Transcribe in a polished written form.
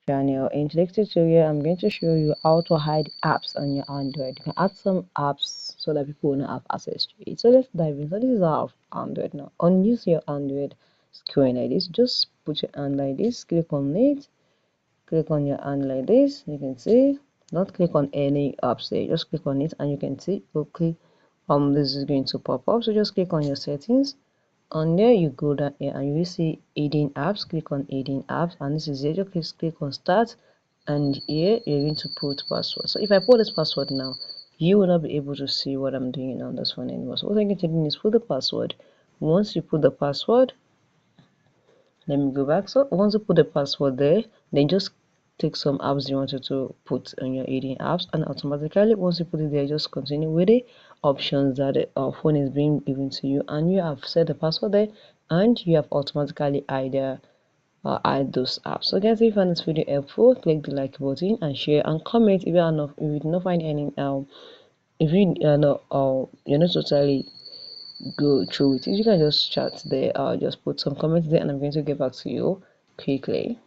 channel. In today's tutorial, I'm going to show you how to hide apps on your Android. You can add some apps so that people will not have access to it. So let's dive in. So this is our Android now. Unuse your Android screen like this. Just put your hand like this, click on it, click on your hand like this. You can see, not click on any apps there, just click on it and you can see, okay, this is going to pop up. So just click on your settings. On there you go down here and you will see hidden apps. Click on hidden apps and this is it. Just click on start and here you're going to put password. So if I put this password now, you will not be able to see what I'm doing on this phone anymore. So what I'm going to do is put the password. Once you put the password, let me go back. So once you put the password there, then just take some apps you wanted to put on your hidden apps, and automatically once you put it there, just continue with the options that the phone is being given to you, and you have set the password there, and you have automatically either hide those apps. So guys, if you found this video helpful, click the like button and share and comment if you are not, if you did not find any if you are not you're not totally go through with it, you can just chat there or just put some comments there and I'm going to get back to you quickly.